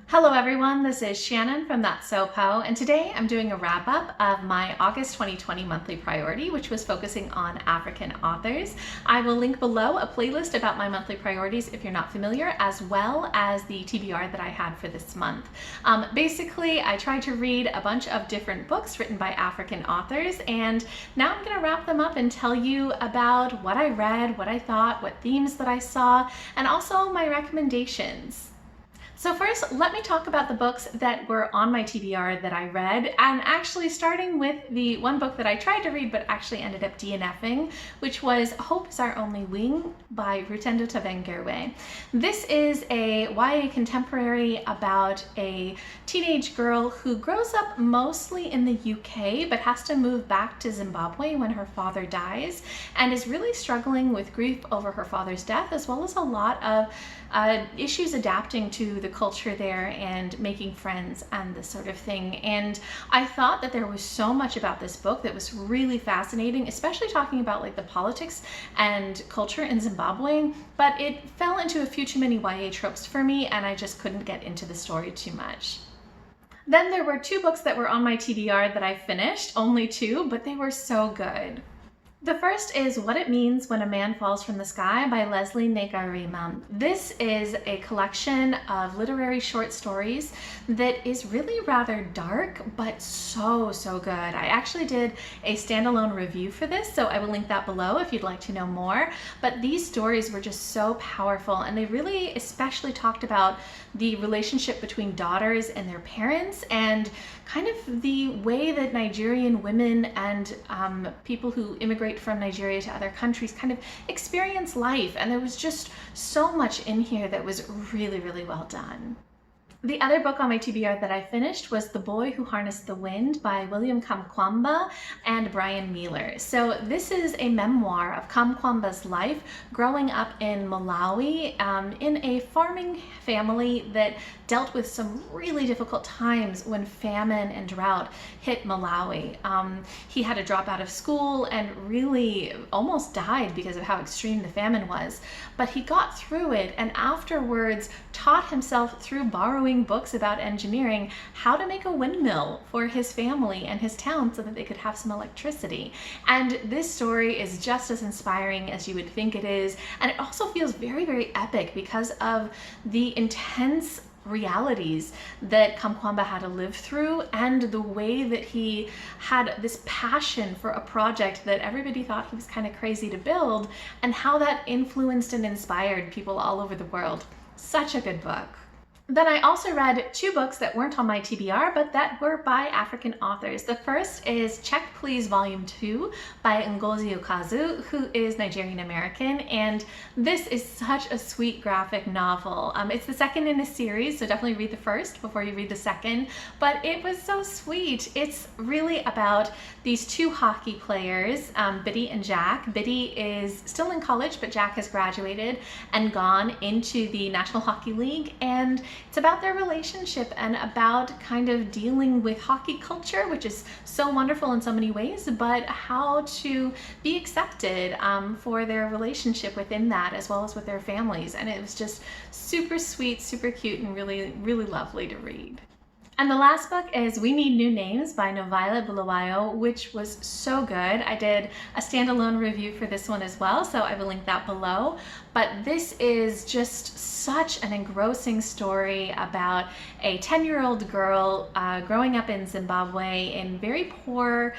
Hello everyone, this is Shannon from That's So Po, and today I'm doing a wrap-up of my August 2020 monthly priority, which was focusing on African authors. I will link below a playlist about my monthly priorities if you're not familiar, as well as the TBR that I had for this month. Basically, I tried to read a bunch of different books written by African authors, and now I'm going to wrap them up and tell you about what I read, what I thought, what themes that I saw, and also my recommendations. So first, let me talk about the books that were on my TBR that I read, and actually starting with the one book that I tried to read but actually ended up DNFing, which was Hope is Our Only Wing by Rutendo Tavengerwei. This is a YA contemporary about a teenage girl who grows up mostly in the UK but has to move back to Zimbabwe when her father dies, and is really struggling with grief over her father's death, as well as a lot of issues adapting to the culture there and making friends and this sort of thing. And I thought that there was so much about this book that was really fascinating, especially talking about like the politics and culture in Zimbabwe, but it fell into a few too many YA tropes for me, and I just couldn't get into the story too much. Then there were two books that were on my TBR that I finished, only two, but they were so good. The first is What It Means When a Man Falls from the Sky by Lesley, Nneka, Arimah. This is a collection of literary short stories that is really rather dark, but so good. I actually did a standalone review for this, so I will link that below if you'd like to know more. But these stories were just so powerful, and they really especially talked about the relationship between daughters and their parents, and kind of the way that Nigerian women and people who immigrate from Nigeria to other countries kind of experience life. And there was just so much in here that was really well done. The other book on my TBR that I finished was The Boy Who Harnessed the Wind by William Kamkwamba and Bryan. So this is a memoir of Kamkwamba's life growing up in Malawi in a farming family that dealt with some really difficult times when famine and drought hit Malawi. He had to drop out of school and really almost died because of how extreme the famine was. But he got through it, and afterwards taught himself through borrowing books about engineering how to make a windmill for his family and his town so that they could have some electricity. And this story is just as inspiring as you would think it is, and it also feels very epic because of the intense realities that Kamkwamba had to live through, and the way that he had this passion for a project that everybody thought he was kind of crazy to build, and how that influenced and inspired people all over the world. Such a good book. Then I also read two books that weren't on my TBR, but that were by African authors. The first is CZECH Please Volume 2 by Ngozi Ukazu, who is Nigerian American, and this is such a sweet graphic novel. It's the second in a series, so definitely read the first before you read the second, but it was so sweet. It's really about these two hockey players, Biddy and Jack. Biddy is still in college, but Jack has graduated and gone into the National Hockey League, and it's about their relationship and about kind of dealing with hockey culture, which is so wonderful in so many ways, but how to be accepted for their relationship within that, as well as with their families. And it was just super sweet, super cute, and really lovely to read. And the last book is We Need New Names by NoViolet, Bulawayo, which was so good. I did a standalone review for this one as well, so I will link that below. But this is just such an engrossing story about a 10-year-old girl growing up in Zimbabwe in very poor,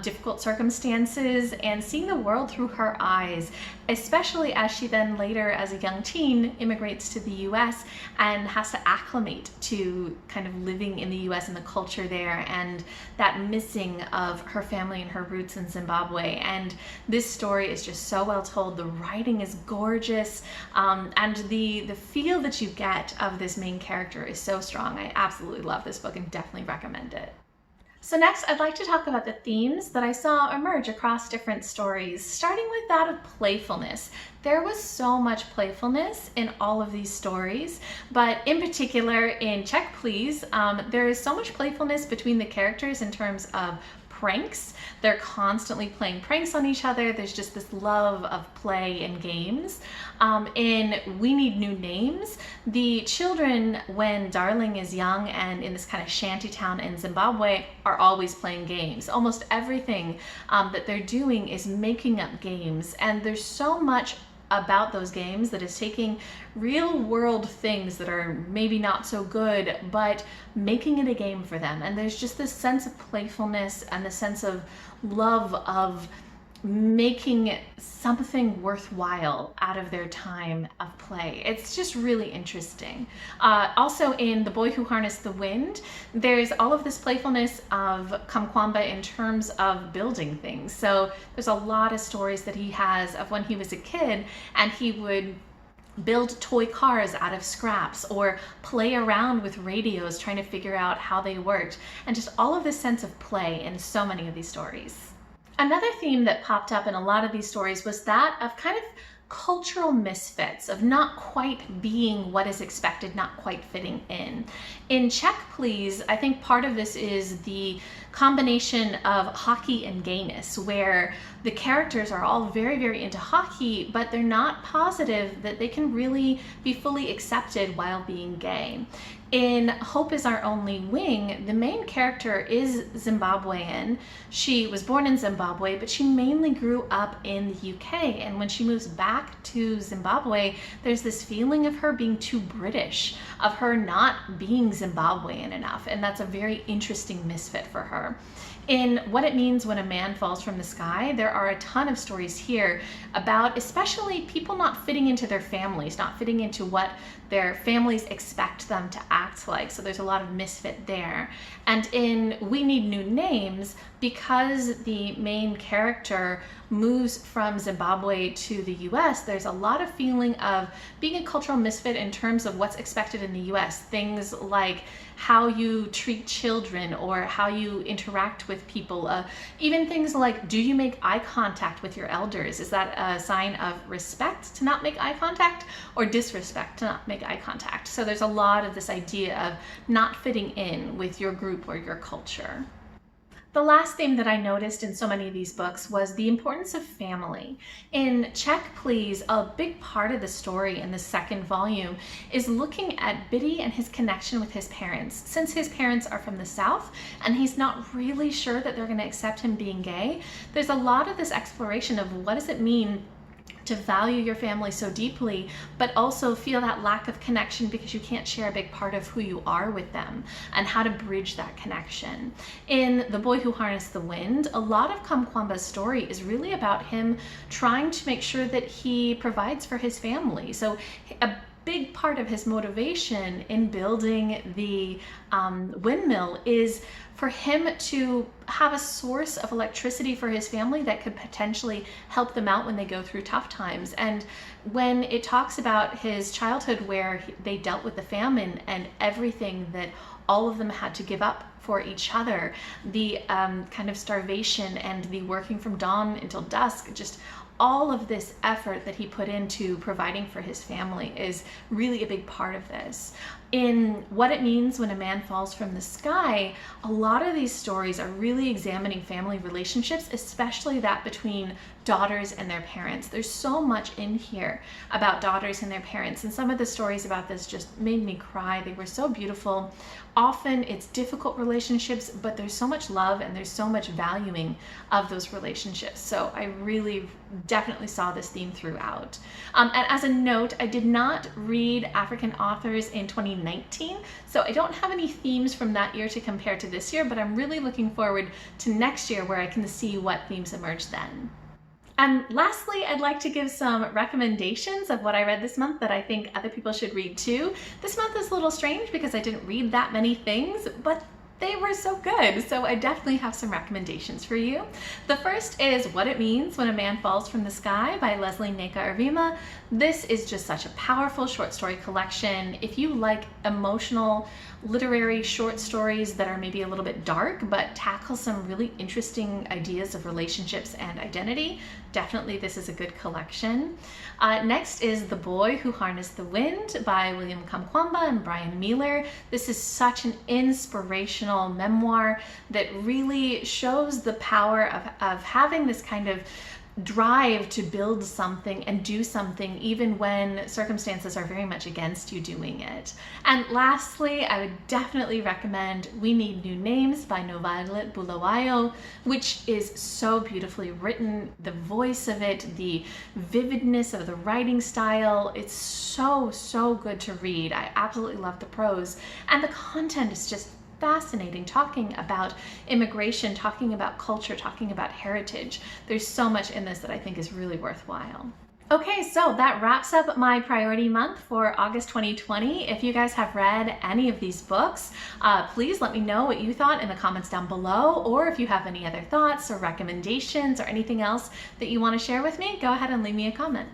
difficult circumstances, and seeing the world through her eyes, especially as she then later, as a young teen, immigrates to the US and has to acclimate to kind of living in the US and the culture there, and that missing of her family and her roots in Zimbabwe. And this story is just so well told. The writing is gorgeous, and the feel that you get of this main character is so strong. I absolutely love this book and definitely recommend it. So next, I'd like to talk about the themes that I saw emerge across different stories, starting with that of playfulness. There was so much playfulness in all of these stories, but in particular in CZECH Please, there is so much playfulness between the characters in terms of pranks. They're constantly playing pranks on each other. There's just this love of play and games. In We Need New Names, the children, when Darling is young and in this kind of shanty town in Zimbabwe, are always playing games. Almost everything that they're doing is making up games, and there's so much about those games that is taking real world things that are maybe not so good, but making it a game for them. And there's just this sense of playfulness and the sense of love of making something worthwhile out of their time of play. It's just really interesting. Also in The Boy Who Harnessed the Wind, there's all of this playfulness of Kamkwamba in terms of building things. So there's a lot of stories that he has of when he was a kid and he would build toy cars out of scraps or play around with radios trying to figure out how they worked, and just all of this sense of play in so many of these stories. Another theme that popped up in a lot of these stories was that of kind of cultural misfits, of not quite being what is expected, not quite fitting in. In CZECH Please, I think part of this is the combination of hockey and gayness, where the characters are all very, very into hockey, but they're not positive that they can really be fully accepted while being gay. In Hope Is Our Only Wing, the main character is Zimbabwean. She was born in Zimbabwe, but she mainly grew up in the UK. And when she moves back to Zimbabwe, there's this feeling of her being too British, of her not being Zimbabwean enough. And that's a very interesting misfit for her. In What It Means When a Man Falls from the Sky, there are a ton of stories here about especially people not fitting into their families, not fitting into what their families expect them to act like. So there's a lot of misfit there. And in We Need New Names, because the main character moves from Zimbabwe to the US, there's a lot of feeling of being a cultural misfit in terms of what's expected in the US. Things like how you treat children or how you interact with people. Even things like, do you make eye contact with your elders? Is that a sign of respect to not make eye contact, or disrespect to not make eye contact? So there's a lot of this idea of not fitting in with your group or your culture. The last theme that I noticed in so many of these books was the importance of family. In CZECH Please, a big part of the story in the second volume is looking at Biddy and his connection with his parents. Since his parents are from the South and he's not really sure that they're going to accept him being gay, there's a lot of this exploration of what does it mean to value your family so deeply, but also feel that lack of connection because you can't share a big part of who you are with them, and how to bridge that connection. In The Boy Who Harnessed the Wind, a lot of Kamkwamba's story is really about him trying to make sure that he provides for his family. So a big part of his motivation in building the windmill is for him to have a source of electricity for his family that could potentially help them out when they go through tough times. And when it talks about his childhood where they dealt with the famine and everything that all of them had to give up for each other, the kind of starvation and the working from dawn until dusk, just all of this effort that he put into providing for his family is really a big part of this. In What It Means When a Man Falls from the Sky, a lot of these stories are really examining family relationships, especially that between daughters and their parents. There's so much in here about daughters and their parents, and some of the stories about this just made me cry. They were so beautiful. Often it's difficult relationships, but there's so much love and there's so much valuing of those relationships. So I really definitely saw this theme throughout. And as a note, I did not read African authors in 2019, so I don't have any themes from that year to compare to this year, but I'm really looking forward to next year where I can see what themes emerge then. And lastly, I'd like to give some recommendations of what I read this month that I think other people should read too. This month is a little strange because I didn't read that many things, but they were so good, so I definitely have some recommendations for you. The first is What It Means When a Man Falls from the Sky by Lesley, Nneka, Arimah. This is just such a powerful short story collection. If you like emotional, literary short stories that are maybe a little bit dark but tackle some really interesting ideas of relationships and identity, definitely this is a good collection. Next is The Boy Who Harnessed the Wind by William Kamkwamba and Bryan. This is such an inspirational inspirational memoir that really shows the power of having this kind of drive to build something and do something even when circumstances are very much against you doing it. And lastly, I would definitely recommend We Need New Names by NoViolet Bulawayo, which is so beautifully written. The voice of it, the vividness of the writing style, it's so good to read. I absolutely love the prose, and the content is just fascinating, talking about immigration, talking about culture, talking about heritage. There's so much in this that I think is really worthwhile. Okay, so that wraps up my priority month for August 2020. If you guys have read any of these books, please let me know what you thought in the comments down below, or if you have any other thoughts or recommendations or anything else that you want to share with me, go ahead and leave me a comment.